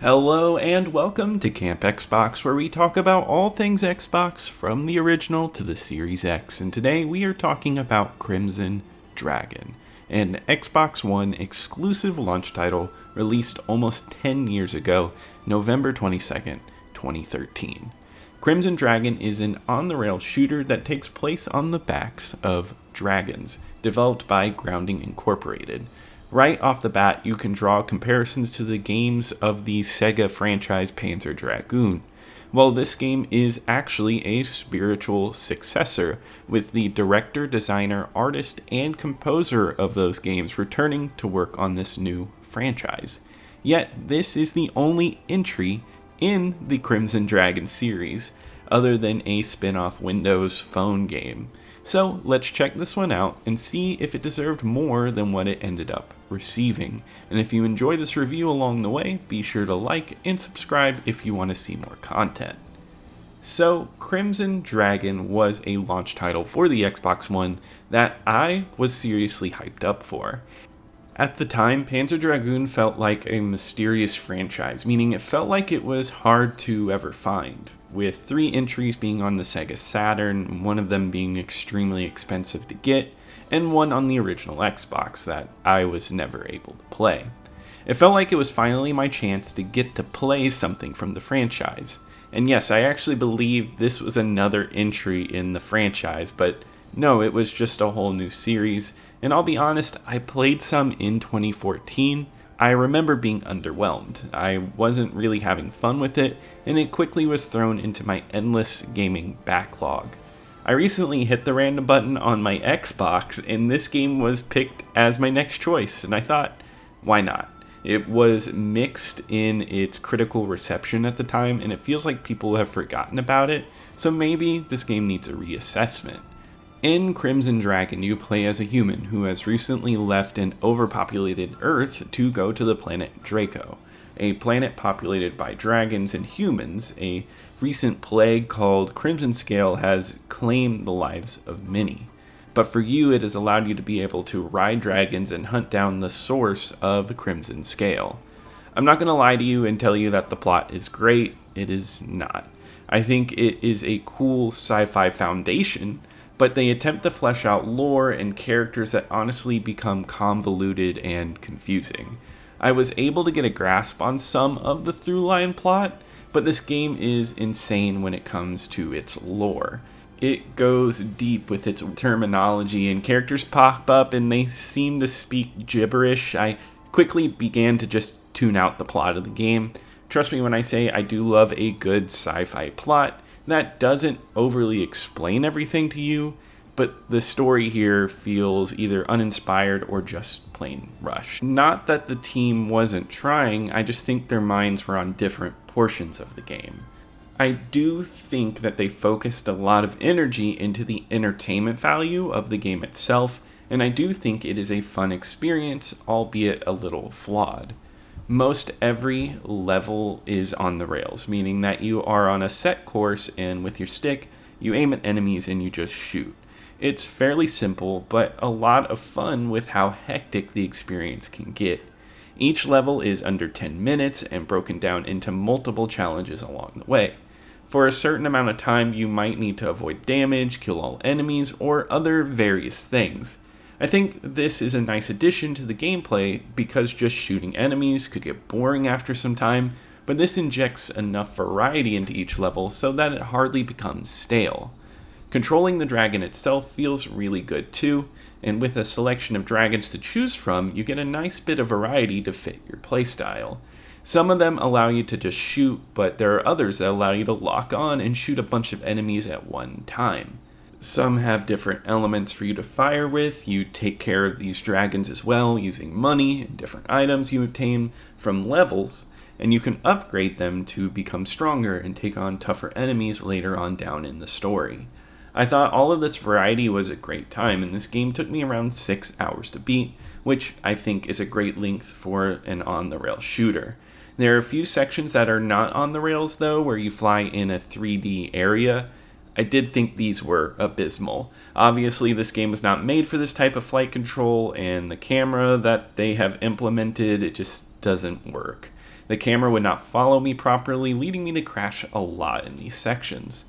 Hello and welcome to Camp Xbox, where we talk about all things Xbox from the original to the Series X. And today we are talking about Crimson Dragon, an Xbox One exclusive launch title released almost 10 years ago, November 22nd, 2013. Crimson Dragon is an on-the-rails shooter that takes place on the backs of dragons, developed by Grounding Incorporated. Right off the bat, you can draw comparisons to the games of the Sega franchise Panzer Dragoon. Well, this game is actually a spiritual successor, with the director, designer, artist, and composer of those games returning to work on this new franchise. Yet, this is the only entry in the Crimson Dragon series, other than a spin-off Windows Phone game. So let's check this one out and see if it deserved more than what it ended up receiving. And if you enjoy this review along the way, be sure to like and subscribe if you want to see more content. So, Crimson Dragon was a launch title for the Xbox One that I was seriously hyped up for. At the time, Panzer Dragoon felt like a mysterious franchise, meaning it felt like it was hard to ever find, with 3 entries being on the Sega Saturn, one of them being extremely expensive to get, and one on the original Xbox that I was never able to play. It felt like it was finally my chance to get to play something from the franchise. And yes, I actually believe this was another entry in the franchise, but no, it was just a whole new series. And I'll be honest, I played some in 2014. I remember being underwhelmed. I wasn't really having fun with it, and it quickly was thrown into my endless gaming backlog. I recently hit the random button on my Xbox, and this game was picked as my next choice, and I thought, why not? It was mixed in its critical reception at the time, and it feels like people have forgotten about it, so maybe this game needs a reassessment. In Crimson Dragon, you play as a human who has recently left an overpopulated Earth to go to the planet Draco, a planet populated by dragons and humans. A recent plague called Crimson Scale has claimed the lives of many. But for you, it has allowed you to be able to ride dragons and hunt down the source of Crimson Scale. I'm not going to lie to you and tell you that the plot is great. It is not. I think it is a cool sci-fi foundation, but they attempt to flesh out lore and characters that honestly become convoluted and confusing. I was able to get a grasp on some of the through-line plot, but this game is insane when it comes to its lore. It goes deep with its terminology, and characters pop up and they seem to speak gibberish. I quickly began to just tune out the plot of the game. Trust me when I say I do love a good sci-fi plot that doesn't overly explain everything to you, but the story here feels either uninspired or just plain rushed. Not that the team wasn't trying, I just think their minds were on different portions of the game. I do think that they focused a lot of energy into the entertainment value of the game itself, and I do think it is a fun experience, albeit a little flawed. Most every level is on the rails, meaning that you are on a set course and with your stick, you aim at enemies and you just shoot. It's fairly simple, but a lot of fun with how hectic the experience can get. Each level is under 10 minutes and broken down into multiple challenges along the way. For a certain amount of time, you might need to avoid damage, kill all enemies, or other various things. I think this is a nice addition to the gameplay because just shooting enemies could get boring after some time, but this injects enough variety into each level so that it hardly becomes stale. Controlling the dragon itself feels really good too, and with a selection of dragons to choose from, you get a nice bit of variety to fit your playstyle. Some of them allow you to just shoot, but there are others that allow you to lock on and shoot a bunch of enemies at one time. Some have different elements for you to fire with. You take care of these dragons as well using money and different items you obtain from levels, and you can upgrade them to become stronger and take on tougher enemies later on down in the story. I thought all of this variety was a great time, and this game took me around 6 hours to beat, which I think is a great length for an on-the-rails shooter. There are a few sections that are not on the rails though, where you fly in a 3D area. I did think these were abysmal. Obviously, this game was not made for this type of flight control, and the camera that they have implemented, it just doesn't work. The camera would not follow me properly, leading me to crash a lot in these sections.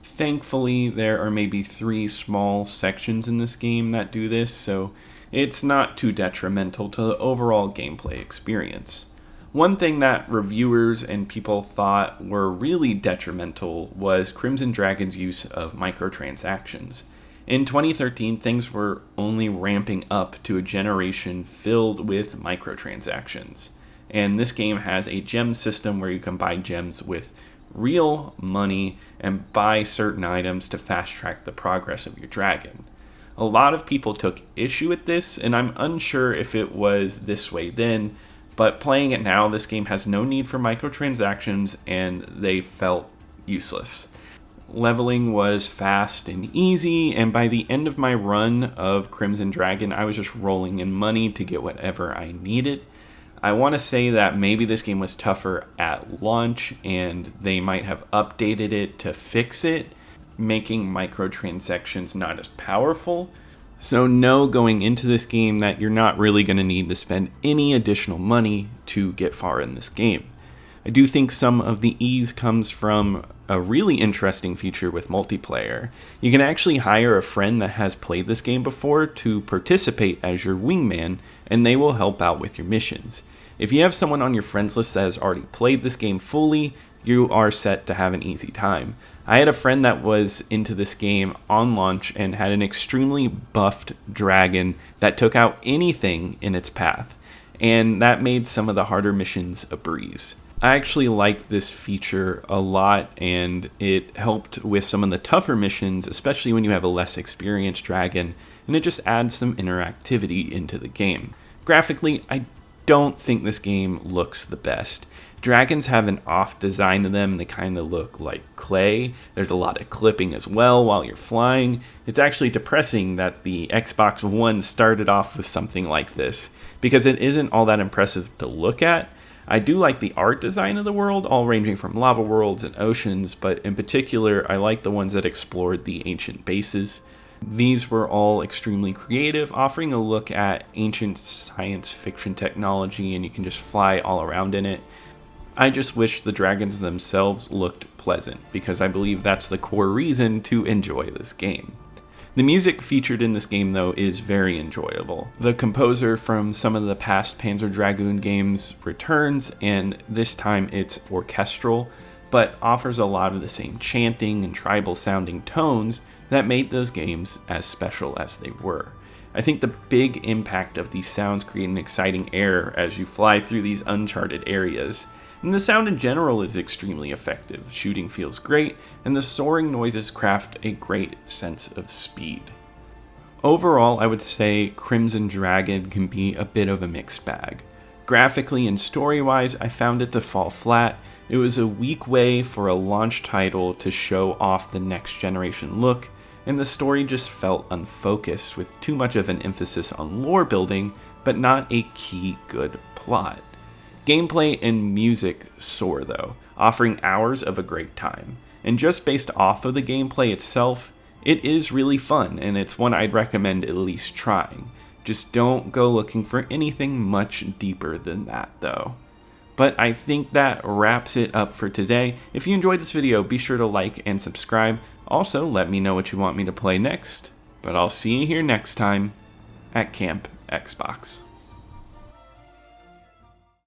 Thankfully, there are maybe 3 small sections in this game that do this, so it's not too detrimental to the overall gameplay experience. One thing that reviewers and people thought were really detrimental was Crimson Dragon's use of microtransactions. In 2013, things were only ramping up to a generation filled with microtransactions. And this game has a gem system where you can buy gems with real money and buy certain items to fast track the progress of your dragon. A lot of people took issue with this, and I'm unsure if it was this way then, but playing it now, this game has no need for microtransactions and they felt useless. Leveling was fast and easy, and by the end of my run of Crimson Dragon, I was just rolling in money to get whatever I needed. I want to say that maybe this game was tougher at launch and they might have updated it to fix it, making microtransactions not as powerful. So know going into this game that you're not really going to need to spend any additional money to get far in this game. I do think some of the ease comes from a really interesting feature with multiplayer. You can actually hire a friend that has played this game before to participate as your wingman, and they will help out with your missions. If you have someone on your friends list that has already played this game fully, you are set to have an easy time. I had a friend that was into this game on launch and had an extremely buffed dragon that took out anything in its path, and that made some of the harder missions a breeze. I actually liked this feature a lot, and it helped with some of the tougher missions, especially when you have a less experienced dragon, and it just adds some interactivity into the game. Graphically, I don't think this game looks the best. Dragons have an off design to them, and they kind of look like clay. There's a lot of clipping as well while you're flying. It's actually depressing that the Xbox One started off with something like this, because it isn't all that impressive to look at. I do like the art design of the world, all ranging from lava worlds and oceans, but in particular, I like the ones that explored the ancient bases. These were all extremely creative, offering a look at ancient science fiction technology, and you can just fly all around in it. I just wish the dragons themselves looked pleasant, because I believe that's the core reason to enjoy this game. The music featured in this game, though, is very enjoyable. The composer from some of the past Panzer Dragoon games returns, and this time it's orchestral, but offers a lot of the same chanting and tribal-sounding tones that made those games as special as they were. I think the big impact of these sounds create an exciting air as you fly through these uncharted areas. And the sound in general is extremely effective. Shooting feels great, and the soaring noises craft a great sense of speed. Overall, I would say Crimson Dragon can be a bit of a mixed bag. Graphically and story-wise, I found it to fall flat. It was a weak way for a launch title to show off the next generation look, and the story just felt unfocused with too much of an emphasis on lore building, but not a key good plot. Gameplay and music soar though, offering hours of a great time. And just based off of the gameplay itself, it is really fun, and it's one I'd recommend at least trying. Just don't go looking for anything much deeper than that though. But I think that wraps it up for today. If you enjoyed this video, be sure to like and subscribe. Also, let me know what you want me to play next. But I'll see you here next time at Camp Xbox.